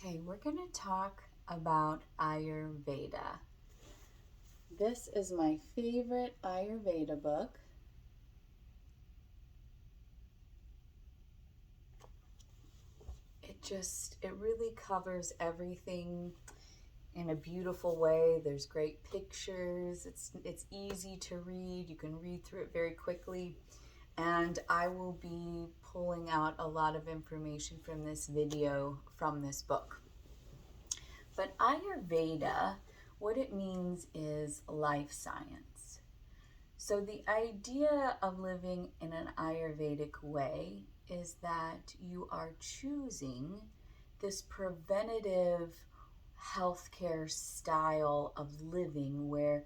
Okay, we're going to talk about Ayurveda. This is my favorite Ayurveda book. It really covers everything in a beautiful way. There's great pictures. It's easy to read. You can read through it very quickly. And I will be pulling out a lot of information from this video from this book. But Ayurveda, what it means is life science. So the idea of living in an Ayurvedic way is that you are choosing this preventative healthcare style of living where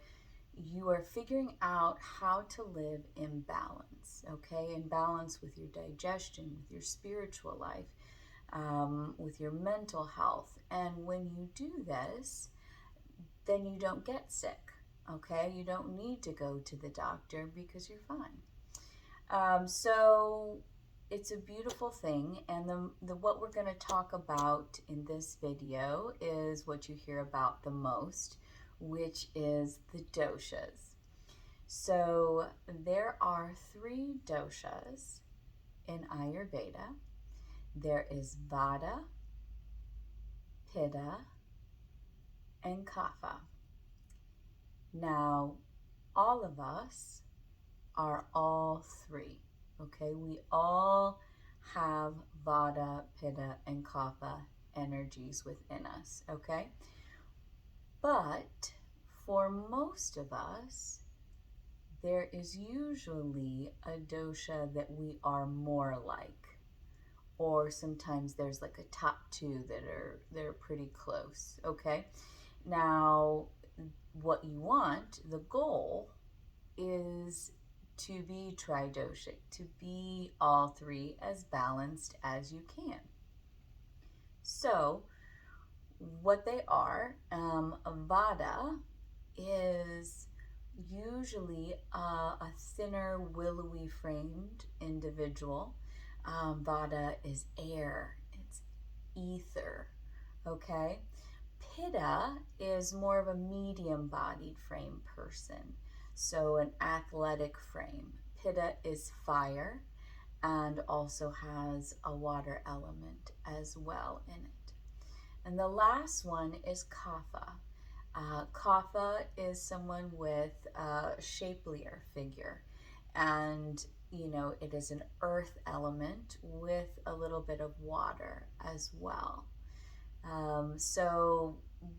you are figuring out how to live in balance, okay? In balance with your digestion, with your spiritual life, with your mental health. And when you do this, then you don't get sick, okay? You don't need to go to the doctor because you're fine. So it's a beautiful thing, and what we're going to talk about in this video is what you hear about the most, which is the doshas. So there are 3 doshas in Ayurveda. There is vada, pitta, and kapha. Now, all of us are all 3, okay? We all have vada, pitta, and kapha energies within us, okay? But for most of us, there is usually a dosha that we are more like, or sometimes there's like a top 2 that are pretty close, okay? Now, what you want, the goal, is to be tridoshic, to be all 3 as balanced as you can. So, what they are, vada is usually a thinner, willowy framed individual. Vada is air, it's ether, okay? Pitta is more of a medium-bodied frame person, so an athletic frame. Pitta is fire and also has a water element as well in it. And the last one is kapha. Kapha is someone with a shapelier figure, and it is an earth element with a little bit of water as well. So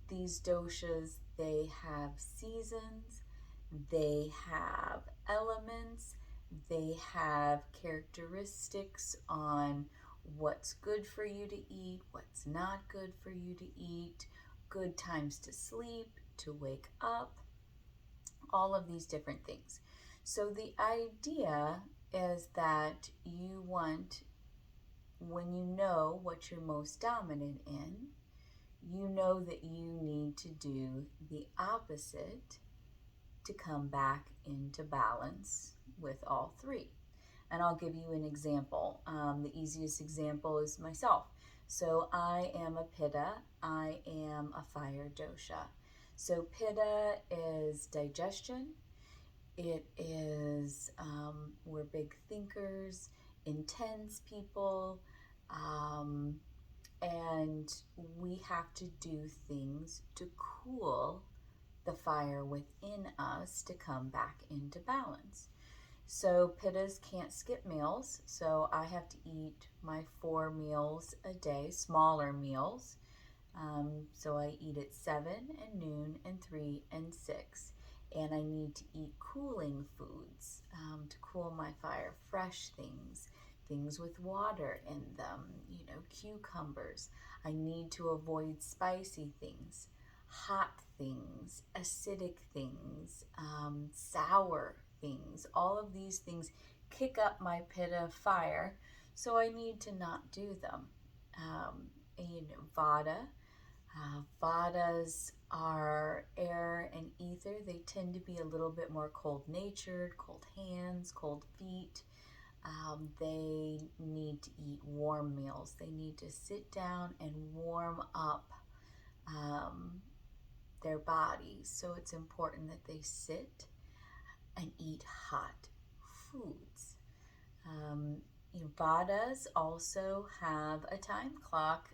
these doshas, they have seasons, they have elements, they have characteristics on what's good for you to eat, what's not good for you to eat, good times to sleep, to wake up, all of these different things. So the idea is that you want, when you know what you're most dominant in, you know that you need to do the opposite to come back into balance with all 3. And I'll give you an example. The easiest example is myself. So I am a pitta, I am a fire dosha. So pitta is digestion. It is, we're big thinkers, intense people, and we have to do things to cool the fire within us to come back into balance. So pittas can't skip meals, so I have to eat my 4 meals a day, smaller meals. So I eat at 7 and noon and 3 and 6. And I need to eat cooling foods to cool my fire, fresh things, things with water in them, cucumbers. I need to avoid spicy things, hot things, acidic things, sour things. All of these things kick up my pitta fire, so I need to not do them. Vada. Vadas are air and ether. They tend to be a little bit more cold-natured, cold hands, cold feet. They need to eat warm meals. They need to sit down and warm up their bodies. So it's important that they sit and eat hot foods. Vadas also have a time clock.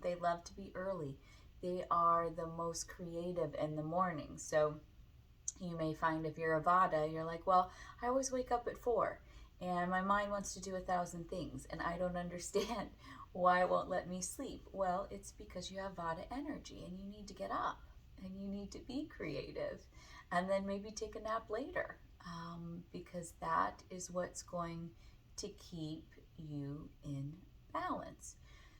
They love to be early. They are the most creative in the morning. So you may find if you're a vada, you're like, well, I always wake up at 4 and my mind wants to do 1,000 things and I don't understand why it won't let me sleep. Well, it's because you have vada energy and you need to get up and you need to be creative and then maybe take a nap later, because that is what's going to keep you in balance.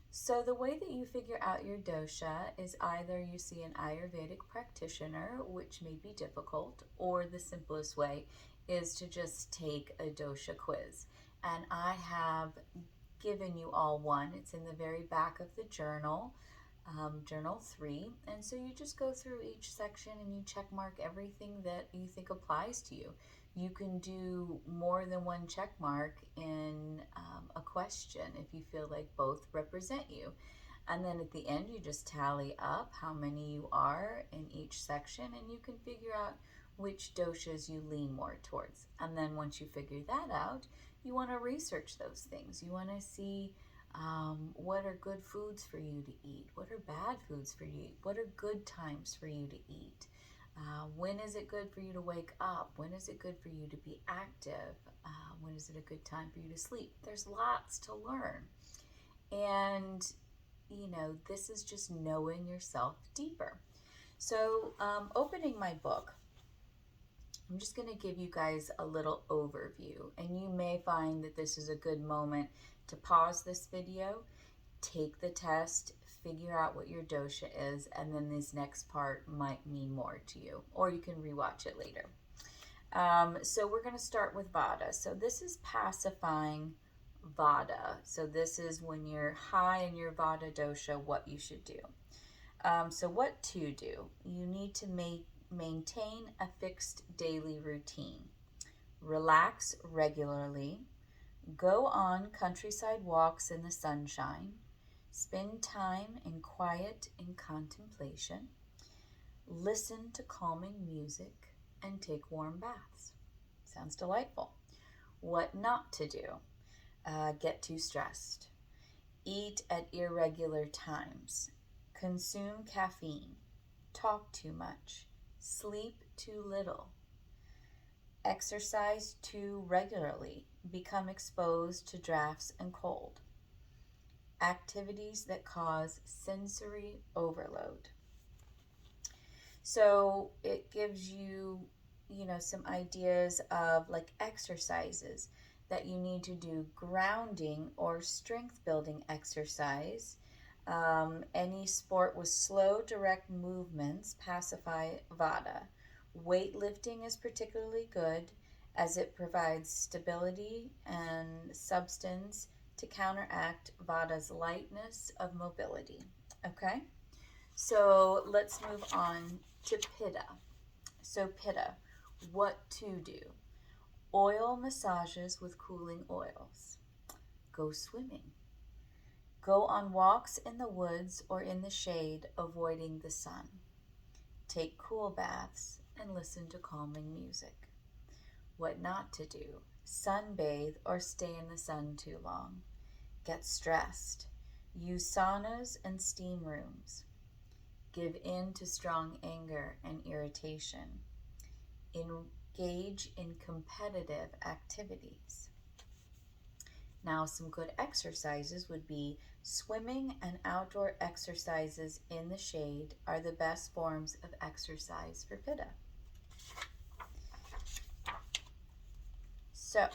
So the way that you figure out your dosha is either you see an Ayurvedic practitioner, which may be difficult, or the simplest way is to just take a dosha quiz. And I have given you all one. It's in the very back of the journal, journal 3. And so you just go through each section and you check mark everything that you think applies to you. You can do more than one check mark in a question if you feel like both represent you. And then at the end, you just tally up how many you are in each section and you can figure out which doshas you lean more towards. And then once you figure that out, you want to research those things. You want to see what are good foods for you to eat? What are bad foods for you to eat? What are good times for you to eat? When is it good for you to wake up? When is it good for you to be active? When is it a good time for you to sleep? There's lots to learn. And, this is just knowing yourself deeper. So, opening my book, I'm just going to give you guys a little overview. And you may find that this is a good moment to pause this video, take the test, figure out what your dosha is, and then this next part might mean more to you, or you can rewatch it later. So we're going to start with vada. So this is pacifying vada. So this is when you're high in your vada dosha, what you should do. So what to do? You need to maintain a fixed daily routine. Relax regularly. Go on countryside walks in the sunshine. Spend time in quiet and contemplation. Listen to calming music and take warm baths. Sounds delightful. What not to do? Get too stressed. Eat at irregular times. Consume caffeine. Talk too much. Sleep too little. Exercise too regularly. Become exposed to drafts and cold. Activities that cause sensory overload. So it gives you, some ideas of like exercises that you need to do. Grounding or strength building exercise. Any sport with slow, direct movements pacify vada. Weightlifting is particularly good as it provides stability and substance to counteract vada's lightness of mobility. Okay, so let's move on to pitta. So pitta, what to do? Oil massages with cooling oils. Go swimming. Go on walks in the woods or in the shade, avoiding the sun. Take cool baths and listen to calming music. What not to do? Sunbathe or stay in the sun too long. Get stressed. Use saunas and steam rooms. Give in to strong anger and irritation. Engage in competitive activities. Now, some good exercises would be swimming and outdoor exercises in the shade are the best forms of exercise for pitta. So,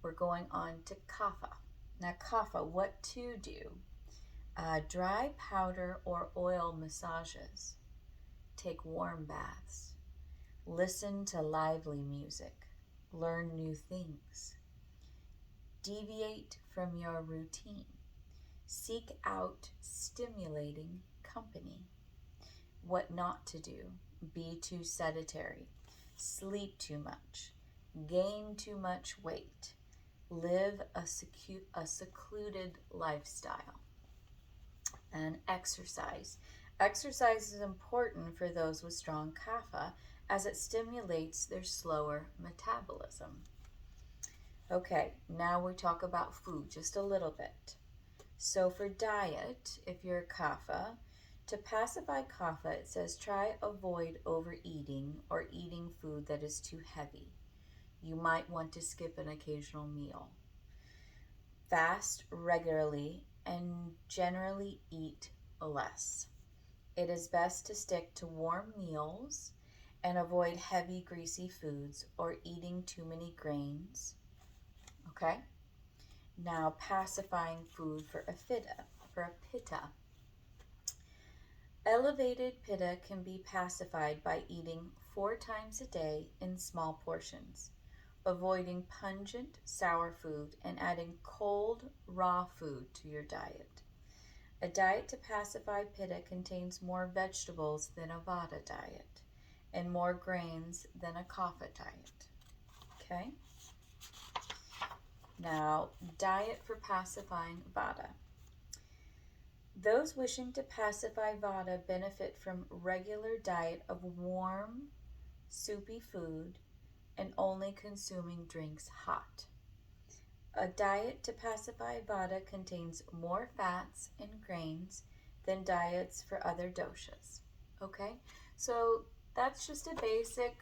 we're going on to kapha. Now, kapha, what to do? Dry powder or oil massages. Take warm baths. Listen to lively music. Learn new things. Deviate from your routine. Seek out stimulating company. What not to do? Be too sedentary. Sleep too much. Gain too much weight. live a secluded lifestyle, and exercise. Exercise is important for those with strong kapha as it stimulates their slower metabolism. Okay, now we talk about food just a little bit. So for diet, if you're a kapha, to pacify kapha, it says try avoid overeating or eating food that is too heavy. You might want to skip an occasional meal. Fast regularly and generally eat less. It is best to stick to warm meals and avoid heavy, greasy foods or eating too many grains. Okay? Now, pacifying food for a pitta. Elevated pitta can be pacified by eating 4 times a day in small portions, avoiding pungent, sour food, and adding cold, raw food to your diet. A diet to pacify pitta contains more vegetables than a vada diet and more grains than a kapha diet. Okay? Now, diet for pacifying vada. Those wishing to pacify vada benefit from regular diet of warm, soupy food and only consuming drinks hot. A diet to pacify vada contains more fats and grains than diets for other doshas. Okay, so that's just a basic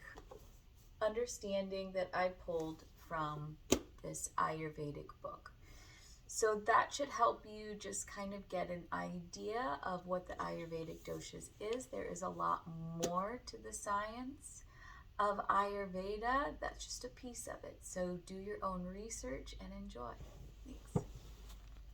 understanding that I pulled from this Ayurvedic book. So that should help you just kind of get an idea of what the Ayurvedic doshas is. There is a lot more to the science of Ayurveda. That's just a piece of it. So do your own research and enjoy.